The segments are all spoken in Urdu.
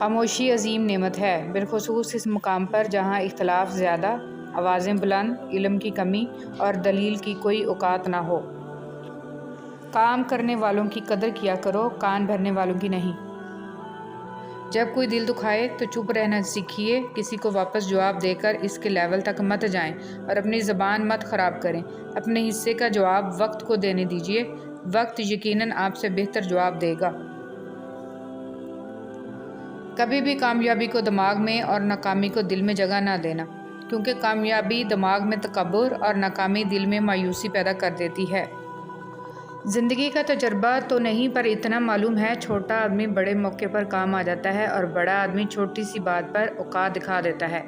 خاموشی عظیم نعمت ہے، بالخصوص اس مقام پر جہاں اختلاف زیادہ، آوازیں بلند، علم کی کمی اور دلیل کی کوئی اوقات نہ ہو۔ کام کرنے والوں کی قدر کیا کرو، کان بھرنے والوں کی نہیں۔ جب کوئی دل دکھائے تو چپ رہنا سیکھیے، کسی کو واپس جواب دے کر اس کے لیول تک مت جائیں اور اپنی زبان مت خراب کریں۔ اپنے حصے کا جواب وقت کو دینے دیجیے، وقت یقیناً آپ سے بہتر جواب دے گا۔ کبھی بھی کامیابی کو دماغ میں اور ناکامی کو دل میں جگہ نہ دینا، کیونکہ کامیابی دماغ میں تکبر اور ناکامی دل میں مایوسی پیدا کر دیتی ہے۔ زندگی کا تجربہ تو نہیں، پر اتنا معلوم ہے چھوٹا آدمی بڑے موقع پر کام آ جاتا ہے اور بڑا آدمی چھوٹی سی بات پر اوقات دکھا دیتا ہے۔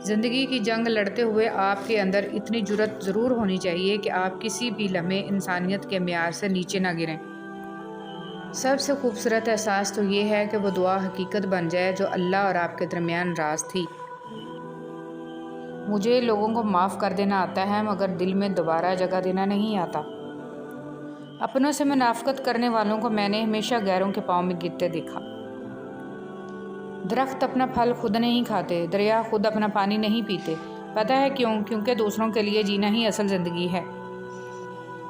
زندگی کی جنگ لڑتے ہوئے آپ کے اندر اتنی جرأت ضرور ہونی چاہیے کہ آپ کسی بھی لمحے انسانیت کے معیار سے نیچے نہ گریں۔ سب سے خوبصورت احساس تو یہ ہے کہ وہ دعا حقیقت بن جائے جو اللہ اور آپ کے درمیان راز تھی۔ مجھے لوگوں کو معاف کر دینا آتا ہے، مگر دل میں دوبارہ جگہ دینا نہیں آتا۔ اپنوں سے منافقت کرنے والوں کو میں نے ہمیشہ غیروں کے پاؤں میں گرتے دیکھا۔ درخت اپنا پھل خود نہیں کھاتے، دریا خود اپنا پانی نہیں پیتے۔ پتہ ہے کیوں؟ کیونکہ دوسروں کے لیے جینا ہی اصل زندگی ہے۔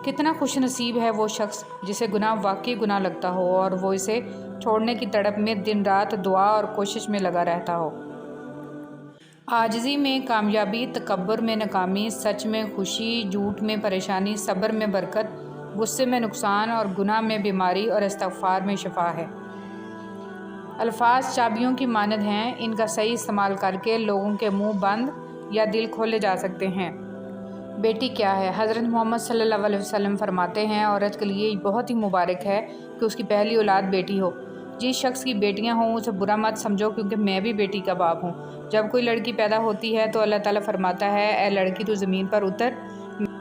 کتنا خوش نصیب ہے وہ شخص جسے گناہ واقعی گناہ لگتا ہو اور وہ اسے چھوڑنے کی تڑپ میں دن رات دعا اور کوشش میں لگا رہتا ہو۔ عاجزی میں کامیابی، تکبر میں ناکامی، سچ میں خوشی، جھوٹ میں پریشانی، صبر میں برکت، غصے میں نقصان اور گناہ میں بیماری اور استغفار میں شفا ہے۔ الفاظ چابیوں کی مانند ہیں، ان کا صحیح استعمال کر کے لوگوں کے منہ بند یا دل کھولے جا سکتے ہیں۔ بیٹی کیا ہے؟ حضرت محمد صلی اللہ علیہ وسلم فرماتے ہیں، عورت کے لیے بہت ہی مبارک ہے کہ اس کی پہلی اولاد بیٹی ہو۔ جس شخص کی بیٹیاں ہوں اسے برا مت سمجھو، کیونکہ میں بھی بیٹی کا باپ ہوں۔ جب کوئی لڑکی پیدا ہوتی ہے تو اللہ تعالیٰ فرماتا ہے، اے لڑکی تو زمین پر اتر،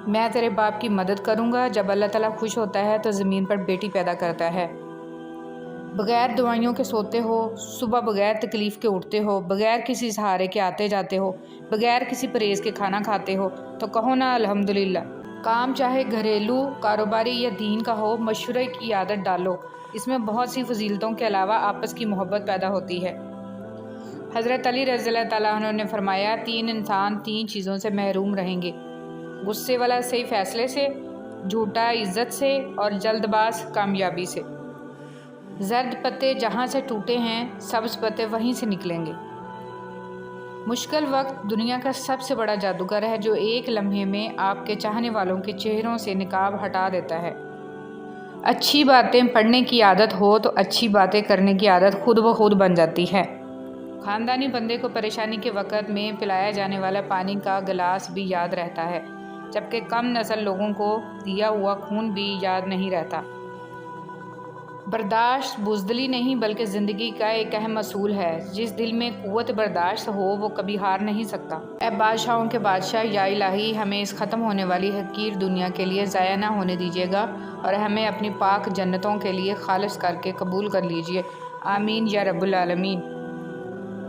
میں تیرے باپ کی مدد کروں گا۔ جب اللہ تعالیٰ خوش ہوتا ہے تو زمین پر بیٹی پیدا کرتا ہے۔ بغیر دوائیوں کے سوتے ہو، صبح بغیر تکلیف کے اٹھتے ہو، بغیر کسی سہارے کے آتے جاتے ہو، بغیر کسی پرہیز کے کھانا کھاتے ہو، تو کہو نا الحمدللہ۔ کام چاہے گھریلو، کاروباری یا دین کا ہو، مشورے کی عادت ڈالو۔ اس میں بہت سی فضیلتوں کے علاوہ آپس کی محبت پیدا ہوتی ہے۔ حضرت علی رضی اللہ تعالیٰ عنہ نے فرمایا، 3 انسان 3 چیزوں سے محروم رہیں گے: غصے والا صحیح فیصلے سے، جھوٹا عزت سے، اور جلد باز کامیابی سے۔ زرد پتے جہاں سے ٹوٹے ہیں، سبز پتے وہیں سے نکلیں گے۔ مشکل وقت دنیا کا سب سے بڑا جادوگر ہے جو ایک لمحے میں آپ کے چاہنے والوں کے چہروں سے نقاب ہٹا دیتا ہے۔ اچھی باتیں پڑھنے کی عادت ہو تو اچھی باتیں کرنے کی عادت خود بخود بن جاتی ہے۔ خاندانی بندے کو پریشانی کے وقت میں پلایا جانے والا پانی کا گلاس بھی یاد رہتا ہے، جبکہ کم نسل لوگوں کو دیا ہوا خون بھی یاد نہیں رہتا۔ برداشت بزدلی نہیں بلکہ زندگی کا ایک اہم اصول ہے۔ جس دل میں قوت برداشت ہو وہ کبھی ہار نہیں سکتا۔ اے بادشاہوں کے بادشاہ، یا الہی ہمیں اس ختم ہونے والی حقیر دنیا کے لیے ضائع نہ ہونے دیجیے گا اور ہمیں اپنی پاک جنتوں کے لیے خالص کر کے قبول کر لیجیے، آمین یا رب العالمین۔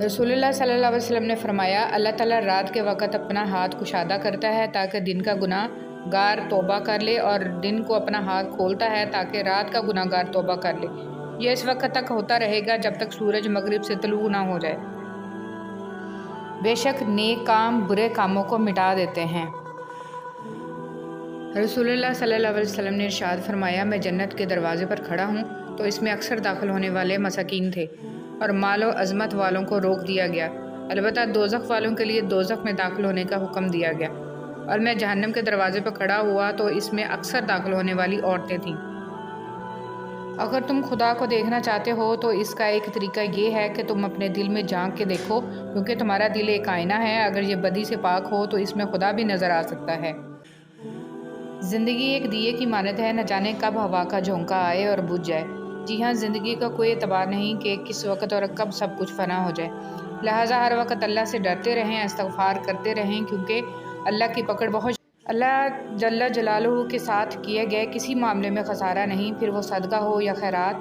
رسول اللہ صلی اللہ علیہ وسلم نے فرمایا، اللہ تعالیٰ رات کے وقت اپنا ہاتھ کشادہ کرتا ہے تاکہ دن کا گناہ گار توبہ کر لے، اور دن کو اپنا ہاتھ کھولتا ہے تاکہ رات کا گناہ گار توبہ کر لے۔ یہ اس وقت تک ہوتا رہے گا جب تک سورج مغرب سے طلوع نہ ہو جائے۔ بے شک نیک کام برے کاموں کو مٹا دیتے ہیں۔ رسول اللہ صلی اللہ علیہ وسلم نے ارشاد فرمایا، میں جنت کے دروازے پر کھڑا ہوں تو اس میں اکثر داخل ہونے والے مساکین تھے اور مال و عظمت والوں کو روک دیا گیا، البتہ دوزخ والوں کے لیے دوزخ میں داخل ہونے کا حکم دیا گیا، اور میں جہنم کے دروازے پر کھڑا ہوا تو اس میں اکثر داخل ہونے والی عورتیں تھیں۔ اگر تم خدا کو دیکھنا چاہتے ہو تو اس کا ایک طریقہ یہ ہے کہ تم اپنے دل میں جھانک کے دیکھو، کیونکہ تمہارا دل ایک آئینہ ہے، اگر یہ بدی سے پاک ہو تو اس میں خدا بھی نظر آ سکتا ہے۔ زندگی ایک دیے کی مانند ہے، نہ جانے کب ہوا کا جھونکا آئے اور بجھ جائے۔ جی ہاں، زندگی کا کوئی اعتبار نہیں کہ کس وقت اور کب سب کچھ فنا ہو جائے، لہٰذا ہر وقت اللہ سے ڈرتے رہیں، استغفار کرتے رہیں، کیونکہ اللہ کی پکڑ بہت اللہ جل جلالہ کے ساتھ کیے گئے کسی معاملے میں خسارہ نہیں، پھر وہ صدقہ ہو یا خیرات،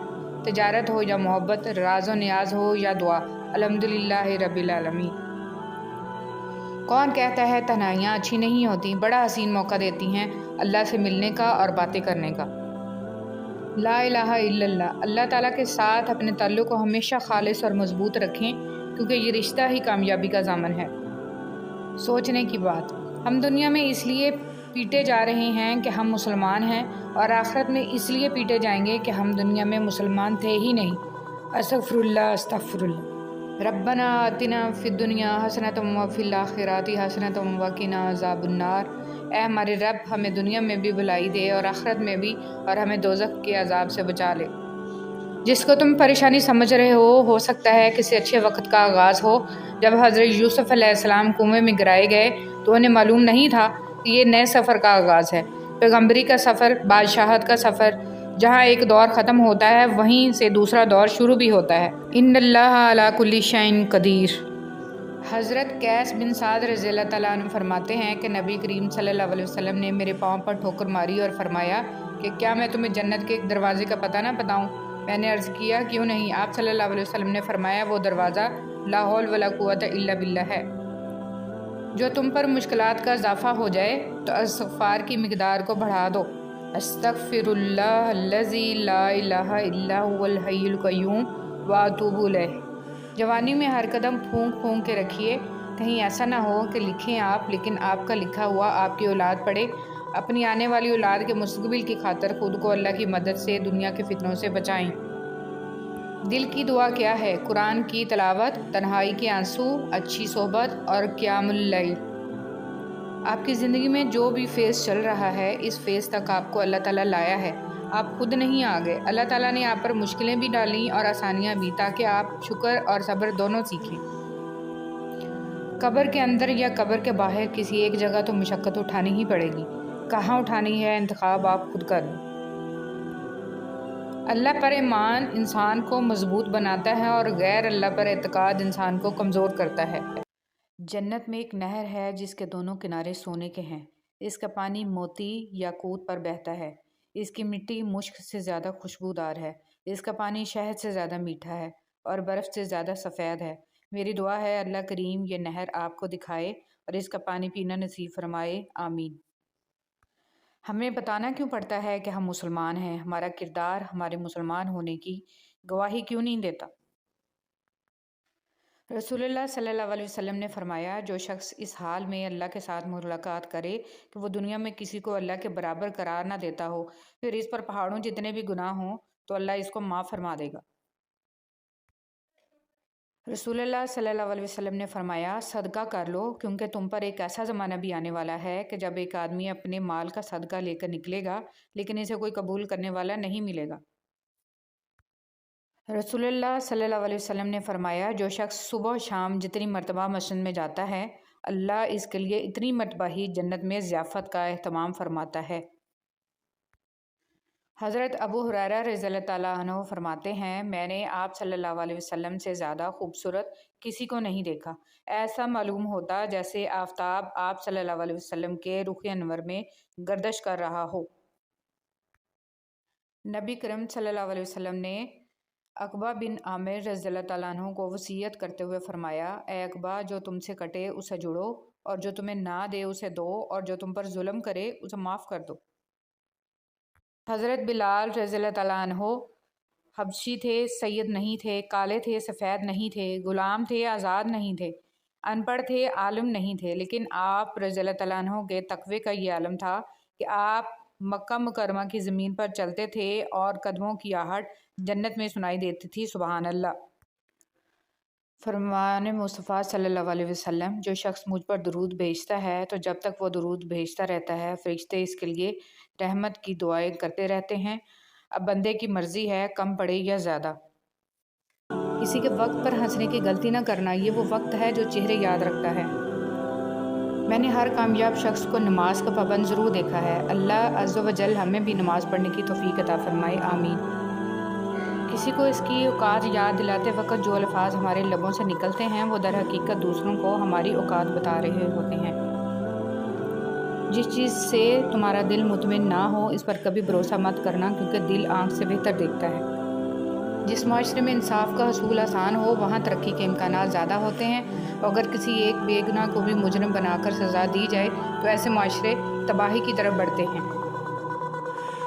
تجارت ہو یا محبت، راز و نیاز ہو یا دعا، الحمدللہ رب العالمین۔ کون کہتا ہے تنہائیاں اچھی نہیں ہوتی؟ بڑا حسین موقع دیتی ہیں اللہ سے ملنے کا اور باتیں کرنے کا۔ لا الہ الا اللہ۔ اللہ تعالیٰ کے ساتھ اپنے تعلق کو ہمیشہ خالص اور مضبوط رکھیں، کیونکہ یہ رشتہ ہی کامیابی کا ضامن ہے۔ سوچنے کی بات، ہم دنیا میں اس لیے پیٹے جا رہے ہیں کہ ہم مسلمان ہیں، اور آخرت میں اس لیے پیٹے جائیں گے کہ ہم دنیا میں مسلمان تھے ہی نہیں۔ استغفر اللہ، استغفر اللہ۔ ربنا آتنا فی الدنیا حسنۃ وفی الآخرۃ حسنۃ وقنا عذاب النار۔ اے ہمارے رب، ہمیں دنیا میں بھی بھلائی دے اور آخرت میں بھی، اور ہمیں دوزخ کے عذاب سے بچا لے۔ جس کو تم پریشانی سمجھ رہے ہو سکتا ہے کسی اچھے وقت کا آغاز ہو۔ جب حضرت یوسف علیہ السلام کنویں میں گرائے گئے تو انہیں معلوم نہیں تھا کہ یہ نئے سفر کا آغاز ہے، پیغمبری کا سفر، بادشاہت کا سفر۔ جہاں ایک دور ختم ہوتا ہے وہیں سے دوسرا دور شروع بھی ہوتا ہے۔ ان اللہ علی کل شیء قدیر۔ حضرت قیس بن سعد رضی اللہ تعالیٰ عنہ فرماتے ہیں کہ نبی کریم صلی اللہ علیہ وسلم نے میرے پاؤں پر ٹھوکر ماری اور فرمایا کہ کیا میں تمہیں جنت کے ایک دروازے کا پتہ نہ بتاؤں؟ میں نے عرض کیا کیوں نہیں؟ آپ صلی اللہ علیہ وسلم نے فرمایا وہ دروازہ لا حول ولا قوت الا باللہ ہے۔ جو تم پر مشکلات کا اضافہ ہو جائے تو استغفار کی مقدار کو بڑھا دو۔ استغفر اللہ الذی لا الہ الا هو الحی القیوم واتوب الیہ۔ جوانی میں ہر قدم پھونک پھونک کے رکھیے، کہیں ایسا نہ ہو کہ لکھیں آپ لیکن آپ کا لکھا ہوا آپ کی اولاد پڑھے۔ اپنی آنے والی اولاد کے مستقبل کی خاطر خود کو اللہ کی مدد سے دنیا کے فتنوں سے بچائیں۔ دل کی دعا کیا ہے؟ قرآن کی تلاوت، تنہائی کے آنسو، اچھی صحبت اور قیام اللیل۔ آپ کی زندگی میں جو بھی فیز چل رہا ہے، اس فیز تک آپ کو اللہ تعالیٰ لایا ہے، آپ خود نہیں آ گئے۔ اللہ تعالیٰ نے آپ پر مشکلیں بھی ڈالیں اور آسانیاں بھی، تاکہ آپ شکر اور صبر دونوں سیکھیں۔ قبر کے اندر یا قبر کے باہر کسی ایک جگہ تو مشقت اٹھانی ہی پڑے گی۔ کہاں اٹھانی ہے انتخاب آپ خود کر لیں۔ اللہ پر ایمان انسان کو مضبوط بناتا ہے اور غیر اللہ پر اعتقاد انسان کو کمزور کرتا ہے۔ جنت میں ایک نہر ہے جس کے دونوں کنارے سونے کے ہیں۔ اس کا پانی موتی یاقوت پر بہتا ہے۔ اس کی مٹی مشک سے زیادہ خوشبودار ہے۔ اس کا پانی شہد سے زیادہ میٹھا ہے اور برف سے زیادہ سفید ہے۔ میری دعا ہے اللہ کریم یہ نہر آپ کو دکھائے اور اس کا پانی پینا نصیب فرمائے، آمین۔ ہمیں بتانا کیوں پڑتا ہے کہ ہم مسلمان ہیں؟ ہمارا کردار ہمارے مسلمان ہونے کی گواہی کیوں نہیں دیتا؟ رسول اللہ صلی اللہ علیہ وسلم نے فرمایا جو شخص اس حال میں اللہ کے ساتھ ملاقات کرے کہ وہ دنیا میں کسی کو اللہ کے برابر قرار نہ دیتا ہو، پھر اس پر پہاڑوں جتنے بھی گناہ ہوں تو اللہ اس کو معاف فرما دے گا۔ رسول اللہ صلی اللہ علیہ وسلم نے فرمایا صدقہ کر لو، کیونکہ تم پر ایک ایسا زمانہ بھی آنے والا ہے کہ جب ایک آدمی اپنے مال کا صدقہ لے کر نکلے گا لیکن اسے کوئی قبول کرنے والا نہیں ملے گا۔ رسول اللہ صلی اللہ علیہ وسلم نے فرمایا جو شخص صبح و شام جتنی مرتبہ مسجد میں جاتا ہے اللہ اس کے لیے اتنی مرتبہ ہی جنت میں ضیافت کا اہتمام فرماتا ہے۔ حضرت ابو ہریرہ رضی اللہ تعالیٰ عنہ فرماتے ہیں میں نے آپ صلی اللہ علیہ وسلم سے زیادہ خوبصورت کسی کو نہیں دیکھا۔ ایسا معلوم ہوتا جیسے آفتاب آپ صلی اللہ علیہ وسلم کے رخ انور میں گردش کر رہا ہو۔ نبی کریم صلی اللہ علیہ وسلم نے عقبہ بن عامر رضی اللہ تعالیٰ عنہ کو وصیت کرتے ہوئے فرمایا اے عقبہ جو تم سے کٹے اسے جوڑو اور جو تمہیں نہ دے اسے دو اور جو تم پر ظلم کرے اسے معاف کر دو۔ حضرت بلال رضی اللہ تعالیٰ عنہ حبشی تھے، سید نہیں تھے، کالے تھے، سفید نہیں تھے، غلام تھے، آزاد نہیں تھے، ان پڑھ تھے، عالم نہیں تھے، لیکن آپ رضی اللہ تعالیٰ عنہ کے تقوی کا یہ عالم تھا کہ آپ مکہ مکرمہ کی زمین پر چلتے تھے اور قدموں کی آہٹ جنت میں سنائی دیتی تھی، سبحان اللہ۔ فرمان مصطفیٰ صلی اللہ علیہ وسلم جو شخص مجھ پر درود بھیجتا ہے تو جب تک وہ درود بھیجتا رہتا ہے فرشتے اس کے لیے رحمت کی دعائیں کرتے رہتے ہیں۔ اب بندے کی مرضی ہے کم پڑے یا زیادہ۔ کسی کے وقت پر ہنسنے کی غلطی نہ کرنا، یہ وہ وقت ہے جو چہرے یاد رکھتا ہے۔ میں نے ہر کامیاب شخص کو نماز کا پابند ضرور دیکھا ہے۔ اللہ عز و جل ہمیں بھی نماز پڑھنے کی توفیق عطا فرمائے، آمین۔ کسی کو اس کی اوقات یاد دلاتے وقت جو الفاظ ہمارے لبوں سے نکلتے ہیں وہ در حقیقت دوسروں کو ہماری اوقات بتا رہے ہوتے ہیں۔ جس چیز سے تمہارا دل مطمئن نہ ہو اس پر کبھی بھروسہ مت کرنا، کیونکہ دل آنکھ سے بہتر دیکھتا ہے۔ جس معاشرے میں انصاف کا حصول آسان ہو وہاں ترقی کے امکانات زیادہ ہوتے ہیں، اور اگر کسی ایک بے گناہ کو بھی مجرم بنا کر سزا دی جائے تو ایسے معاشرے تباہی کی طرف بڑھتے ہیں۔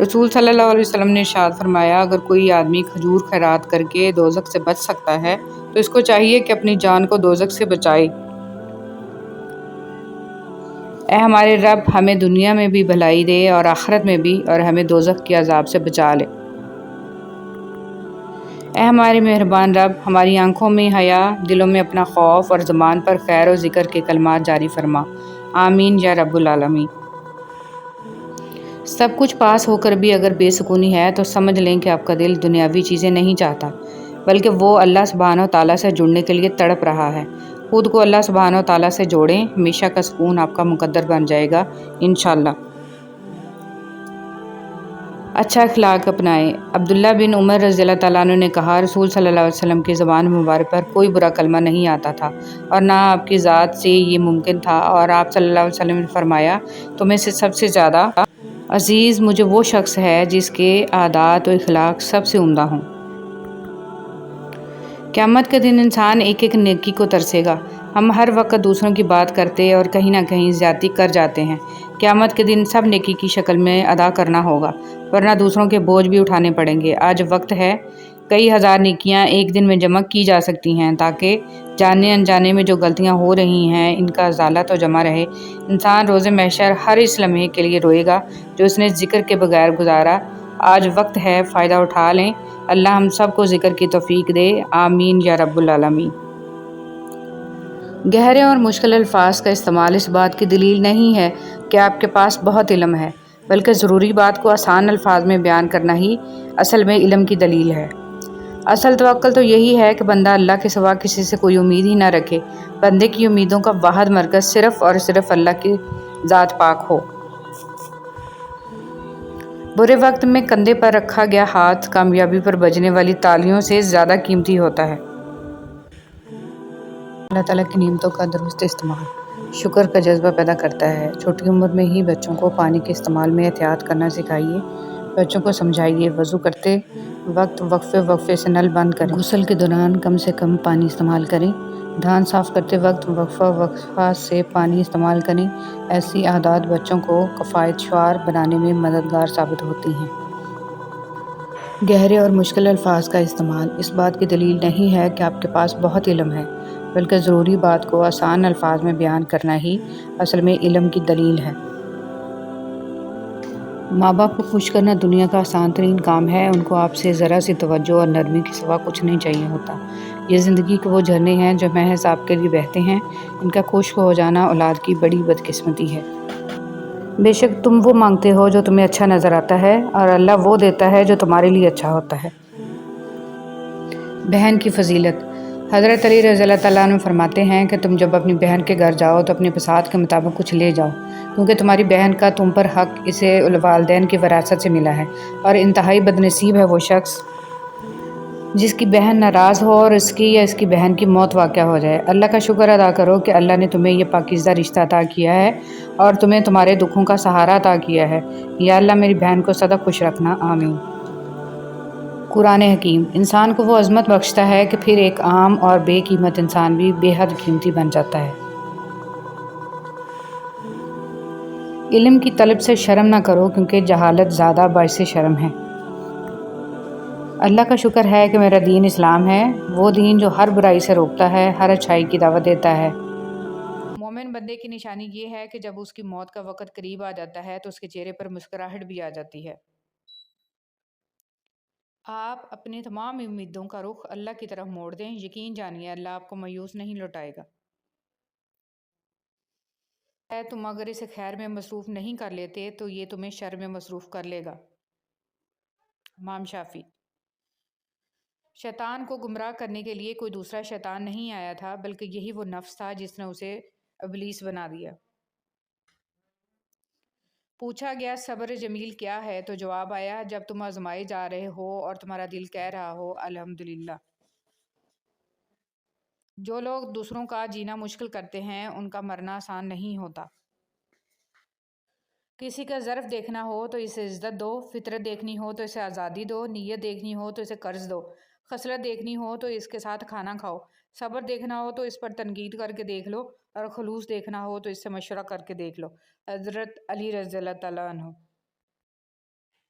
رسول صلی اللہ علیہ وسلم نے ارشاد فرمایا، اگر کوئی آدمی کھجور خیرات کر کے دوزخ سے بچ سکتا ہے تو اس کو چاہیے کہ اپنی جان کو دوزخ سے بچائے۔ اے ہمارے رب، ہمیں دنیا میں بھی بھلائی دے اور آخرت میں بھی، اور ہمیں دوزخ کے عذاب سے بچا لے۔ اے ہمارے مہربان رب، ہماری آنکھوں میں حیا، دلوں میں اپنا خوف اور زبان پر خیر و ذکر کے کلمات جاری فرما۔ آمین یا رب العالمین۔ سب کچھ پاس ہو کر بھی اگر بے سکونی ہے تو سمجھ لیں کہ آپ کا دل دنیاوی چیزیں نہیں چاہتا، بلکہ وہ اللہ سبحانہ و تعالیٰ سے جڑنے کے لیے تڑپ رہا ہے۔ خود کو اللہ سبحانہ و تعالیٰ سے جوڑیں، ہمیشہ کا سکون آپ کا مقدر بن جائے گا انشاءاللہ۔ اچھا اخلاق اپنائیں۔ عبداللہ بن عمر رضی اللہ تعالیٰ عنہ نے کہا، رسول صلی اللہ علیہ وسلم کی زبان مبارک پر کوئی برا کلمہ نہیں آتا تھا اور نہ آپ کی ذات سے یہ ممکن تھا، اور آپ صلی اللہ علیہ وسلم نے فرمایا، تمہیں سے سب سے زیادہ عزیز مجھے وہ شخص ہے جس کے عادات و اخلاق سب سے عمدہ ہوں۔ قیامت کے دن انسان ایک ایک نیکی کو ترسے گا۔ ہم ہر وقت دوسروں کی بات کرتے اور کہیں نہ کہیں زیادتی کر جاتے ہیں۔ قیامت کے دن سب نیکی کی شکل میں ادا کرنا ہوگا، ورنہ دوسروں کے بوجھ بھی اٹھانے پڑیں گے۔ آج وقت ہے، کئی ہزار نیکیاں ایک دن میں جمع کی جا سکتی ہیں تاکہ جانے انجانے میں جو غلطیاں ہو رہی ہیں ان کا ازالہ تو جمع رہے۔ انسان روز محشر ہر اس لمحے کے لیے روئے گا جو اس نے ذکر کے بغیر گزارا۔ آج وقت ہے، فائدہ اٹھا لیں۔ اللہ ہم سب کو ذکر کی توفیق دے، آمین یا رب العالمین۔ گہرے اور مشکل الفاظ کا استعمال اس بات کی دلیل نہیں ہے کہ آپ کے پاس بہت علم ہے، بلکہ ضروری بات کو آسان الفاظ میں بیان کرنا ہی اصل میں علم کی دلیل ہے۔ اصل توکل تو یہی ہے کہ بندہ اللہ کے سوا کسی سے کوئی امید ہی نہ رکھے۔ بندے کی امیدوں کا واحد مرکز صرف اور صرف اللہ کی ذات پاک ہو۔ برے وقت میں کندھے پر رکھا گیا ہاتھ کامیابی پر بجنے والی تالیوں سے زیادہ قیمتی ہوتا ہے۔ اللہ تعالیٰ کی نعمتوں کا درست استعمال شکر کا جذبہ پیدا کرتا ہے۔ چھوٹی عمر میں ہی بچوں کو پانی کے استعمال میں احتیاط کرنا سکھائیے۔ بچوں کو سمجھائیے، وضو کرتے وقت وقفے سے نل بند کریں، غسل کے دوران کم سے کم پانی استعمال کریں، دھان صاف کرتے وقت وقفہ سے پانی استعمال کریں۔ ایسی عادات بچوں کو کفایت شعار بنانے میں مددگار ثابت ہوتی ہیں۔ گہرے اور مشکل الفاظ کا استعمال اس بات کی دلیل نہیں ہے کہ آپ کے پاس بہت علم ہے، بلکہ ضروری بات کو آسان الفاظ میں بیان کرنا ہی اصل میں علم کی دلیل ہے۔ ماں باپ کو خوش کرنا دنیا کا آسان ترین کام ہے۔ ان کو آپ سے ذرا سی توجہ اور نرمی کے سوا کچھ نہیں چاہیے ہوتا۔ یہ زندگی کے وہ جھرنے ہیں جو محض آپ کے لیے بہتے ہیں۔ ان کا خشک ہو جانا اولاد کی بڑی بدقسمتی ہے۔ بے شک تم وہ مانگتے ہو جو تمہیں اچھا نظر آتا ہے، اور اللہ وہ دیتا ہے جو تمہارے لیے اچھا ہوتا ہے۔ بہن کی فضیلت۔ حضرت علی رضی اللہ تعالیٰ عنہ فرماتے ہیں کہ تم جب اپنی بہن کے گھر جاؤ تو اپنی بساط کے مطابق کچھ لے جاؤ، کیونکہ تمہاری بہن کا تم پر حق اسے والدین کی وراثت سے ملا ہے، اور انتہائی بدنصیب ہے وہ شخص جس کی بہن ناراض ہو اور اس کی یا اس کی بہن کی موت واقع ہو جائے۔ اللہ کا شکر ادا کرو کہ اللہ نے تمہیں یہ پاکیزہ رشتہ عطا کیا ہے اور تمہیں تمہارے دکھوں کا سہارا عطا کیا ہے۔ یا اللہ میری بہن کو سدا خوش رکھنا، آمین۔ قرآن حکیم انسان کو وہ عظمت بخشتا ہے کہ پھر ایک عام اور بے قیمت انسان بھی بے حد قیمتی بن جاتا ہے۔ علم کی طلب سے شرم نہ کرو، کیونکہ جہالت زیادہ باعث شرم ہے۔ اللہ کا شکر ہے کہ میرا دین اسلام ہے، وہ دین جو ہر برائی سے روکتا ہے، ہر اچھائی کی دعوت دیتا ہے۔ مومن بندے کی نشانی یہ ہے کہ جب اس کی موت کا وقت قریب آ جاتا ہے تو اس کے چہرے پر مسکراہٹ بھی آ جاتی ہے۔ آپ اپنے تمام امیدوں کا رخ اللہ کی طرف موڑ دیں، یقین جانیے اللہ آپ کو مایوس نہیں لوٹائے گا۔ تم اگر اسے خیر میں مصروف نہیں کر لیتے تو یہ تمہیں شر میں مصروف کر لے گا۔ امام شافعی۔ شیطان کو گمراہ کرنے کے لیے کوئی دوسرا شیطان نہیں آیا تھا، بلکہ یہی وہ نفس تھا جس نے اسے ابلیس بنا دیا۔ پوچھا گیا صبر جمیل کیا ہے تو جواب آیا، جب تم آزمائے جا رہے ہو اور تمہارا دل کہہ رہا ہو الحمدللہ۔ جو لوگ دوسروں کا جینا مشکل کرتے ہیں ان کا مرنا آسان نہیں ہوتا۔ کسی کا ظرف دیکھنا ہو تو اسے عزت دو، فطرت دیکھنی ہو تو اسے آزادی دو، نیت دیکھنی ہو تو اسے قرض دو، خصلت دیکھنی ہو تو اس کے ساتھ کھانا کھاؤ، صبر دیکھنا ہو تو اس پر تنقید کر کے دیکھ لو، اور خلوص دیکھنا ہو تو اس سے مشورہ کر کے دیکھ لو۔ حضرت علی رضی اللہ تعالیٰ عنہ۔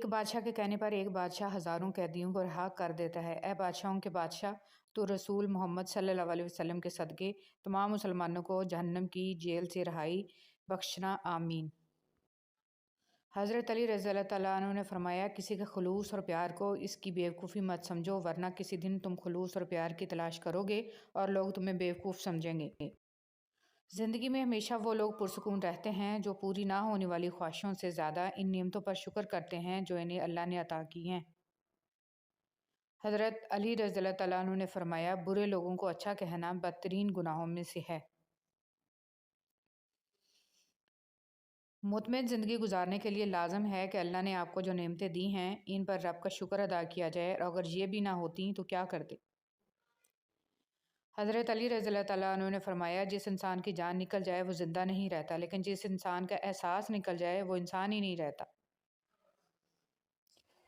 ایک بادشاہ کے کہنے پر ایک بادشاہ ہزاروں قیدیوں کو رہا کر دیتا ہے۔ اے بادشاہوں کے بادشاہ، تو رسول محمد صلی اللہ علیہ وسلم کے صدقے تمام مسلمانوں کو جہنم کی جیل سے رہائی بخشنا، آمین۔ حضرت علی رضی اللہ تعالیٰ عنہ نے فرمایا، کسی کے خلوص اور پیار کو اس کی بیوقوفی مت سمجھو، ورنہ کسی دن تم خلوص اور پیار کی تلاش کرو گے اور لوگ تمہیں بیوقوف سمجھیں گے۔ زندگی میں ہمیشہ وہ لوگ پرسکون رہتے ہیں جو پوری نہ ہونے والی خواہشوں سے زیادہ ان نعمتوں پر شکر کرتے ہیں جو انہیں اللہ نے عطا کی ہیں۔ حضرت علی رضی اللہ تعالیٰ عنہ نے فرمایا، برے لوگوں کو اچھا کہنا بدترین گناہوں میں سے ہے۔ مطمئن زندگی گزارنے کے لیے لازم ہے کہ اللہ نے آپ کو جو نعمتیں دی ہیں ان پر رب کا شکر ادا کیا جائے، اور اگر یہ بھی نہ ہوتیں تو کیا کرتے؟ حضرت علی رضی اللہ تعالیٰ عنہ نے فرمایا، جس انسان کی جان نکل جائے وہ زندہ نہیں رہتا، لیکن جس انسان کا احساس نکل جائے وہ انسان ہی نہیں رہتا۔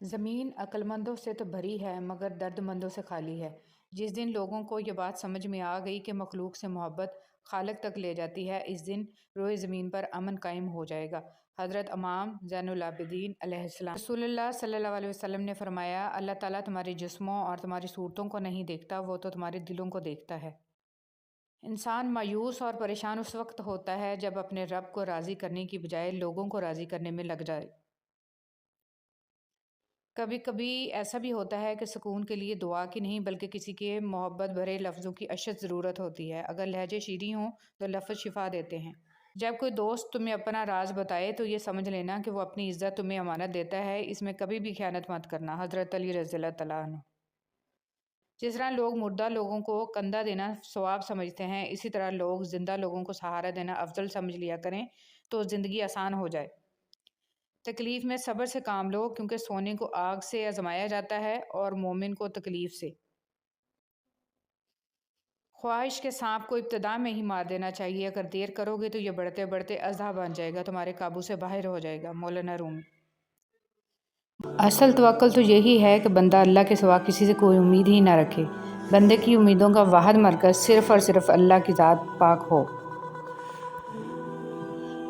زمین عقل مندوں سے تو بھری ہے مگر درد مندوں سے خالی ہے۔ جس دن لوگوں کو یہ بات سمجھ میں آ گئی کہ مخلوق سے محبت خالق تک لے جاتی ہے، اس دن روئے زمین پر امن قائم ہو جائے گا۔ حضرت امام زین العابدین علیہ السلام رسول اللہ صلی اللہ علیہ وسلم نے فرمایا، اللہ تعالیٰ تمہارے جسموں اور تمہاری صورتوں کو نہیں دیکھتا، وہ تو تمہارے دلوں کو دیکھتا ہے۔ انسان مایوس اور پریشان اس وقت ہوتا ہے جب اپنے رب کو راضی کرنے کی بجائے لوگوں کو راضی کرنے میں لگ جائے۔ کبھی کبھی ایسا بھی ہوتا ہے کہ سکون کے لیے دعا کی نہیں بلکہ کسی کے محبت بھرے لفظوں کی اشد ضرورت ہوتی ہے۔ اگر لہجے شیریں ہوں تو لفظ شفا دیتے ہیں۔ جب کوئی دوست تمہیں اپنا راز بتائے تو یہ سمجھ لینا کہ وہ اپنی عزت تمہیں امانت دیتا ہے، اس میں کبھی بھی خیانت مت کرنا۔ حضرت علی رضی اللہ تعالیٰ عنہ۔ جس طرح لوگ مردہ لوگوں کو کندھا دینا ثواب سمجھتے ہیں، اسی طرح لوگ زندہ لوگوں کو سہارا دینا افضل سمجھ لیا کریں تو زندگی آسان ہو جائے۔ تکلیف میں صبر سے کام لو، کیونکہ سونے کو آگ سے آزمایا جاتا ہے اور مومن کو تکلیف سے۔ خواہش کے سانپ کو ابتدا میں ہی مار دینا چاہیے، اگر دیر کرو گے تو یہ بڑھتے بڑھتے اژدہا بن جائے گا، تمہارے قابو سے باہر ہو جائے گا۔ مولانا رومی۔ اصل توکل تو یہی ہے کہ بندہ اللہ کے سوا کسی سے کوئی امید ہی نہ رکھے۔ بندے کی امیدوں کا واحد مرکز صرف اور صرف اللہ کی ذات پاک ہو۔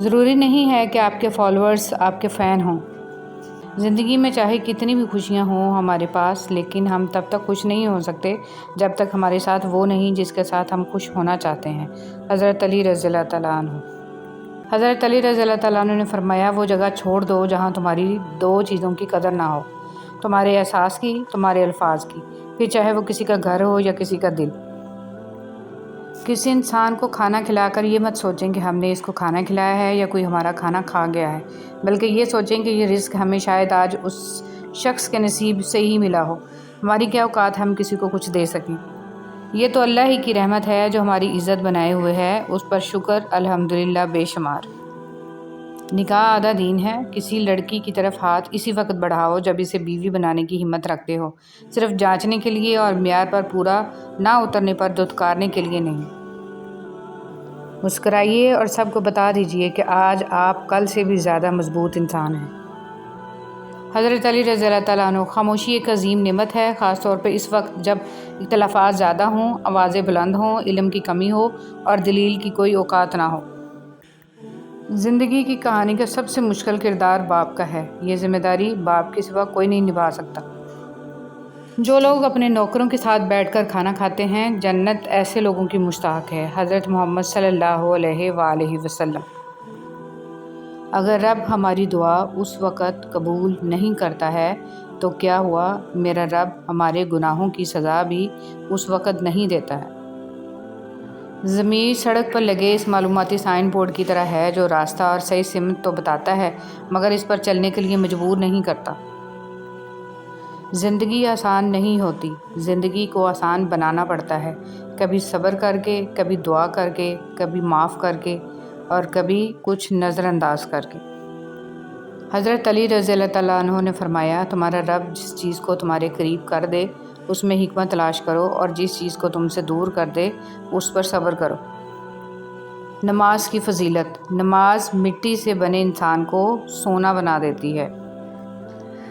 ضروری نہیں ہے کہ آپ کے فالوورز آپ کے فین ہوں۔ زندگی میں چاہے کتنی بھی خوشیاں ہوں ہمارے پاس، لیکن ہم تب تک خوش نہیں ہو سکتے جب تک ہمارے ساتھ وہ نہیں جس کے ساتھ ہم خوش ہونا چاہتے ہیں۔ حضرت علی رضی اللہ تعالیٰ عنہ۔ حضرت علی رضی اللہ تعالیٰ عنہ نے فرمایا، وہ جگہ چھوڑ دو جہاں تمہاری دو چیزوں کی قدر نہ ہو، تمہارے احساس کی، تمہارے الفاظ کی، پھر چاہے وہ کسی کا گھر ہو یا کسی کا دل۔ کسی انسان کو کھانا کھلا کر یہ مت سوچیں کہ ہم نے اس کو کھانا کھلایا ہے یا کوئی ہمارا کھانا کھا گیا ہے، بلکہ یہ سوچیں کہ یہ رزق ہمیں شاید آج اس شخص کے نصیب سے ہی ملا ہو، ہماری کیا اوقات ہم کسی کو کچھ دے سکیں۔ یہ تو اللہ ہی کی رحمت ہے جو ہماری عزت بنائے ہوئے ہے، اس پر شکر الحمدللہ بے شمار۔ نکاح آدھا دین ہے۔ کسی لڑکی کی طرف ہاتھ اسی وقت بڑھاؤ جب اسے بیوی بنانے کی ہمت رکھتے ہو، صرف جانچنے کے لیے اور معیار پر پورا نہ اترنے پر دھتکارنے کے لیے نہیں۔ مسکرائیے اور سب کو بتا دیجیے کہ آج آپ کل سے بھی زیادہ مضبوط انسان ہیں۔ حضرت علی رضی اللہ تعالیٰ عنہ۔ خاموشی ایک عظیم نعمت ہے، خاص طور پہ اس وقت جب اختلافات زیادہ ہوں، آوازیں بلند ہوں، علم کی کمی ہو اور دلیل کی کوئی اوقات نہ ہو۔ زندگی کی کہانی کا سب سے مشکل کردار باپ کا ہے۔ یہ ذمہ داری باپ کے سوا کوئی نہیں نبھا سکتا۔ جو لوگ اپنے نوکروں کے ساتھ بیٹھ کر کھانا کھاتے ہیں، جنت ایسے لوگوں کی مشتاق ہے۔ حضرت محمد صلی اللہ علیہ وآلہ وسلم۔ اگر رب ہماری دعا اس وقت قبول نہیں کرتا ہے تو کیا ہوا، میرا رب ہمارے گناہوں کی سزا بھی اس وقت نہیں دیتا ہے۔ ضمیر سڑک پر لگے اس معلوماتی سائن بورڈ کی طرح ہے جو راستہ اور صحیح سمت تو بتاتا ہے مگر اس پر چلنے کے لیے مجبور نہیں کرتا۔ زندگی آسان نہیں ہوتی، زندگی کو آسان بنانا پڑتا ہے، کبھی صبر کر کے، کبھی دعا کر کے، کبھی معاف کر کے اور کبھی کچھ نظر انداز کر کے۔ حضرت علی رضی اللہ تعالیٰ عنہ نے فرمایا، تمہارا رب جس چیز کو تمہارے قریب کر دے اس میں حکمت تلاش کرو اور جس چیز کو تم سے دور کر دے اس پر صبر کرو۔ نماز کی فضیلت۔ نماز مٹی سے بنے انسان کو سونا بنا دیتی ہے۔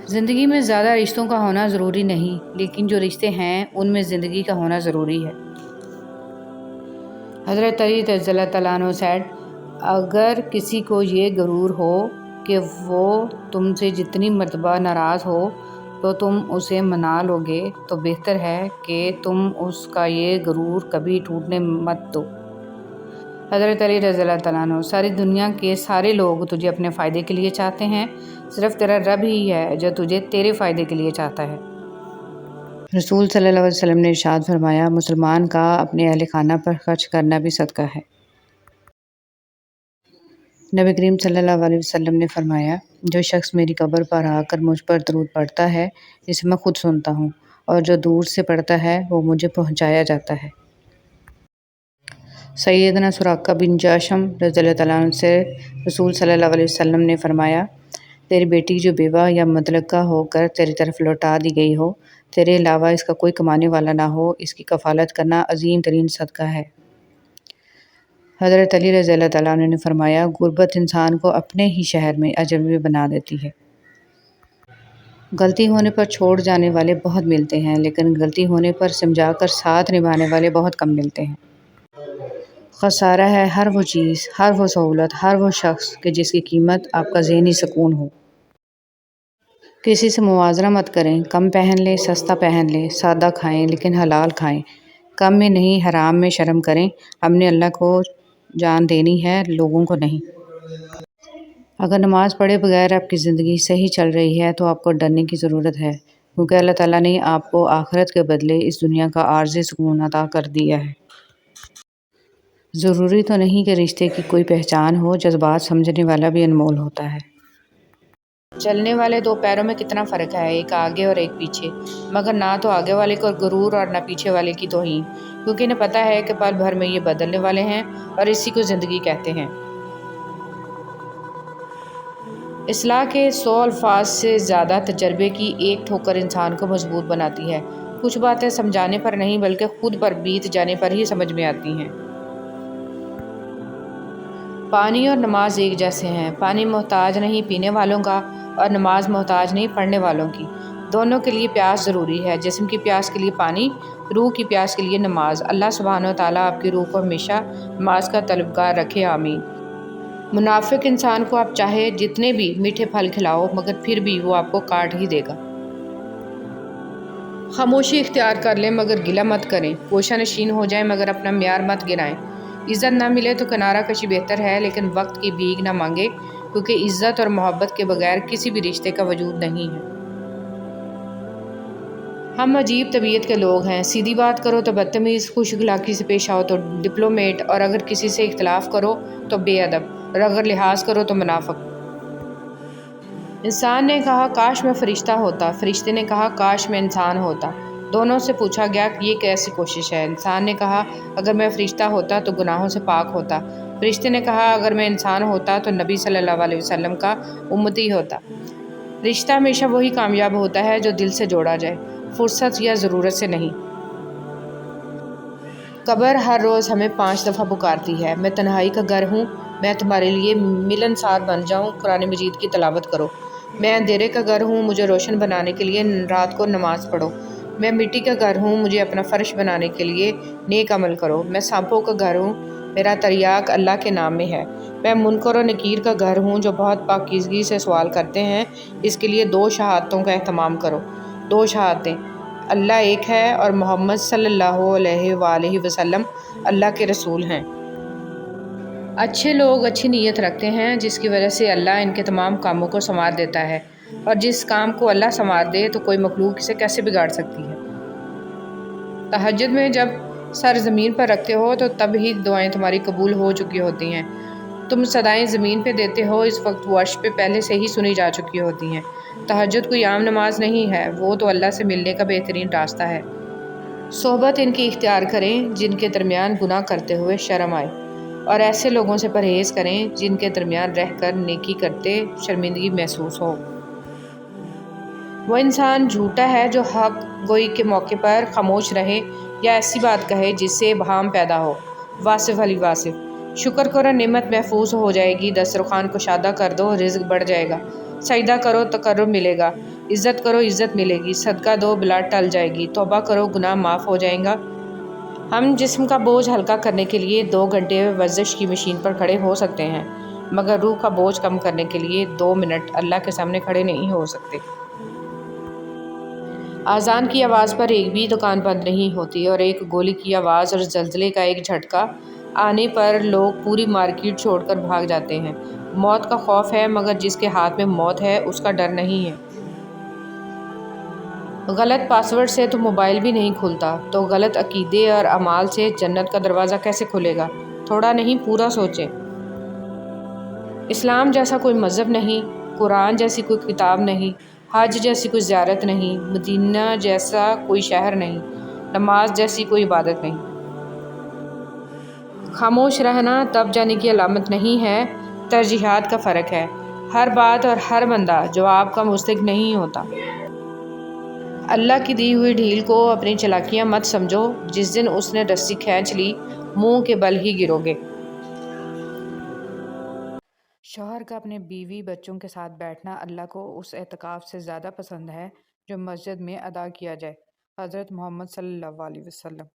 زندگی میں زیادہ رشتوں کا ہونا ضروری نہیں، لیکن جو رشتے ہیں ان میں زندگی کا ہونا ضروری ہے۔ حضرت علی رضی اللہ تعالیٰ عنہ said، اگر کسی کو یہ غرور ہو کہ وہ تم سے جتنی مرتبہ ناراض ہو تو تم اسے منا لو گے، تو بہتر ہے کہ تم اس کا یہ غرور کبھی ٹوٹنے مت دو۔ حضرت علی رضی اللہ تعالیٰ عنہ: ساری دنیا کے سارے لوگ تجھے اپنے فائدے کے لیے چاہتے ہیں، صرف تیرا رب ہی ہے جو تجھے تیرے فائدے کے لیے چاہتا ہے۔ رسول صلی اللہ علیہ وسلم نے ارشاد فرمایا، مسلمان کا اپنے اہل خانہ پر خرچ کرنا بھی صدقہ ہے۔ نبی کریم صلی اللہ علیہ وسلم نے فرمایا، جو شخص میری قبر پر آ کر مجھ پر درود پڑھتا ہے اسے میں خود سنتا ہوں، اور جو دور سے پڑھتا ہے وہ مجھے پہنچایا جاتا ہے۔ سیدنا سراقہ بن جاشم رضی اللہ تعالیٰ عنہ سے رسول صلی اللہ علیہ وسلم نے فرمایا، تیری بیٹی جو بیوہ یا مطلقہ ہو کر تیری طرف لوٹا دی گئی ہو، تیرے علاوہ اس کا کوئی کمانے والا نہ ہو، اس کی کفالت کرنا عظیم ترین صدقہ ہے۔ حضرت علی رضی اللہ تعالیٰ عنہ نے فرمایا، غربت انسان کو اپنے ہی شہر میں اجنبی بنا دیتی ہے۔ غلطی ہونے پر چھوڑ جانے والے بہت ملتے ہیں، لیکن غلطی ہونے پر سمجھا کر ساتھ نبھانے والے بہت کم ملتے ہیں۔ خسارہ ہے ہر وہ چیز، ہر وہ سہولت، ہر وہ شخص کہ جس کی قیمت آپ کا ذہنی سکون ہو۔ کسی سے موازنہ مت کریں، کم پہن لیں، سستا پہن لیں، سادہ کھائیں لیکن حلال کھائیں، کم میں نہیں حرام میں شرم کریں۔ ہم نے اللہ کو جان دینی ہے، لوگوں کو نہیں۔ اگر نماز پڑھے بغیر آپ کی زندگی صحیح چل رہی ہے تو آپ کو ڈرنے کی ضرورت ہے، کیونکہ اللہ تعالیٰ نے آپ کو آخرت کے بدلے اس دنیا کا عارضی سکون عطا کر دیا ہے۔ ضروری تو نہیں کہ رشتے کی کوئی پہچان ہو، جذبات سمجھنے والا بھی انمول ہوتا ہے۔ چلنے والے دو پیروں میں کتنا فرق ہے، ایک آگے اور ایک پیچھے، مگر نہ تو آگے والے کو غرور اور نہ پیچھے والے کی توہین، کیونکہ انہیں پتہ ہے کہ پل بھر میں یہ بدلنے والے ہیں اور اسی کو زندگی کہتے ہیں۔ اصلاح کے 100 الفاظ سے زیادہ تجربے کی ایک ٹھوکر انسان کو مضبوط بناتی ہے۔ کچھ باتیں سمجھانے پر نہیں بلکہ خود پر بیت جانے پر ہی سمجھ میں آتی ہیں۔ پانی اور نماز ایک جیسے ہیں۔ پانی محتاج نہیں پینے والوں کا، اور نماز محتاج نہیں پڑھنے والوں کی۔ دونوں کے لیے پیاس ضروری ہے، جسم کی پیاس کے لیے پانی، روح کی پیاس کے لیے نماز۔ اللہ سبحانہ و تعالیٰ آپ کی روح کو ہمیشہ نماز کا طلبگار رکھے، آمین۔ منافق انسان کو آپ چاہے جتنے بھی میٹھے پھل کھلاؤ مگر پھر بھی وہ آپ کو کاٹ ہی دے گا۔ خاموشی اختیار کر لیں مگر گلہ مت کریں، گوشہ نشین ہو جائیں مگر اپنا معیار مت گرائیں۔ عزت نہ ملے تو کنارہ کشی بہتر ہے، لیکن وقت کی بھیک نہ مانگے، کیونکہ عزت اور محبت کے بغیر کسی بھی رشتے کا وجود نہیں ہے۔ ہم عجیب طبیعت کے لوگ ہیں، سیدھی بات کرو تو بدتمیز، خوش اخلاقی سے پیش آؤ تو ڈپلومیٹ، اور اگر کسی سے اختلاف کرو تو بے ادب، اور اگر لحاظ کرو تو منافق۔ انسان نے کہا کاش میں فرشتہ ہوتا، فرشتے نے کہا کاش میں انسان ہوتا۔ دونوں سے پوچھا گیا کہ یہ کیسی کوشش ہے؟ انسان نے کہا اگر میں فرشتہ ہوتا تو گناہوں سے پاک ہوتا۔ فرشتے نے کہا اگر میں انسان ہوتا تو نبی صلی اللہ علیہ وسلم کا امتی ہوتا۔ رشتہ ہمیشہ وہی کامیاب ہوتا ہے جو دل سے جوڑا جائے، فرصت یا ضرورت سے نہیں۔ قبر ہر روز ہمیں 5 دفعہ پکارتی ہے، میں تنہائی کا گھر ہوں، میں تمہارے لیے ملنسار بن جاؤں، قرآن مجید کی تلاوت کرو۔ میں اندھیرے کا گھر ہوں، مجھے روشن بنانے کے لیے رات کو نماز پڑھو۔ میں مٹی کا گھر ہوں، مجھے اپنا فرش بنانے کے لیے نیک عمل کرو۔ میں سانپوں کا گھر ہوں، میرا تریاق اللہ کے نام میں ہے۔ میں منکر و نکیر کا گھر ہوں، جو بہت پاکیزگی سے سوال کرتے ہیں، اس کے لیے 2 شہادتوں کا اہتمام کرو۔ 2 شہادتیں، اللہ ایک ہے اور محمد صلی اللہ علیہ وآلہ وسلم اللہ کے رسول ہیں۔ اچھے لوگ اچھی نیت رکھتے ہیں، جس کی وجہ سے اللہ ان کے تمام کاموں کو سنوار دیتا ہے، اور جس کام کو اللہ سنوار دے تو کوئی مخلوق اسے کیسے بگاڑ سکتی ہے۔ تہجد میں جب سر زمین پر رکھتے ہو تو تب ہی دعائیں تمہاری قبول ہو چکی ہوتی ہیں۔ تم صدائیں زمین پہ دیتے ہو، اس وقت وہ عرش پہ پہلے سے ہی سنی جا چکی ہوتی ہیں۔ تہجد کوئی عام نماز نہیں ہے، وہ تو اللہ سے ملنے کا بہترین راستہ ہے۔ صحبت ان کی اختیار کریں جن کے درمیان گناہ کرتے ہوئے شرم آئے، اور ایسے لوگوں سے پرہیز کریں جن کے درمیان رہ کر نیکی کرتے شرمندگی محسوس ہو۔ وہ انسان جھوٹا ہے جو حق گوئی کے موقع پر خاموش رہے یا ایسی بات کہے جس سے ابہام پیدا ہو۔ واصف علی واصف: شکر کرو نعمت محفوظ ہو جائے گی، دسترخوان کشادہ کر دو رزق بڑھ جائے گا، سجدہ کرو تقرب ملے گا، عزت کرو عزت ملے گی، صدقہ دو بلا ٹل جائے گی، توبہ کرو گناہ معاف ہو جائیں گا۔ ہم جسم کا بوجھ ہلکا کرنے کے لیے 2 گھنٹے ورزش کی مشین پر کھڑے ہو سکتے ہیں، مگر روح کا بوجھ کم کرنے کے لیے 2 منٹ اللہ کے سامنے کھڑے نہیں ہو سکتے۔ اذان کی آواز پر ایک بھی دکان بند نہیں ہوتی، اور ایک گولی کی آواز اور زلزلے کا ایک جھٹکا آنے پر لوگ پوری مارکیٹ چھوڑ کر بھاگ جاتے ہیں۔ موت کا خوف ہے، مگر جس کے ہاتھ میں موت ہے اس کا ڈر نہیں ہے۔ غلط پاسورڈ سے تو موبائل بھی نہیں کھلتا، تو غلط عقیدے اور اعمال سے جنت کا دروازہ کیسے کھلے گا؟ تھوڑا نہیں، پورا سوچیں۔ اسلام جیسا کوئی مذہب نہیں، قرآن جیسی کوئی کتاب نہیں، حج جیسی کوئی زیارت نہیں، مدینہ جیسا کوئی شہر نہیں، نماز جیسی کوئی عبادت نہیں۔ خاموش رہنا تب جانے کی علامت نہیں ہے، ترجیحات کا فرق ہے۔ ہر بات اور ہر بندہ جواب کا مستحق نہیں ہوتا۔ اللہ کی دی ہوئی ڈھیل کو اپنی چالاکیاں مت سمجھو، جس دن اس نے رسی کھینچ لی منہ کے بل ہی گرو گے۔ شوہر کا اپنے بیوی بچوں کے ساتھ بیٹھنا اللہ کو اس اعتکاف سے زیادہ پسند ہے جو مسجد میں ادا کیا جائے۔ حضرت محمد صلی اللہ علیہ وسلم۔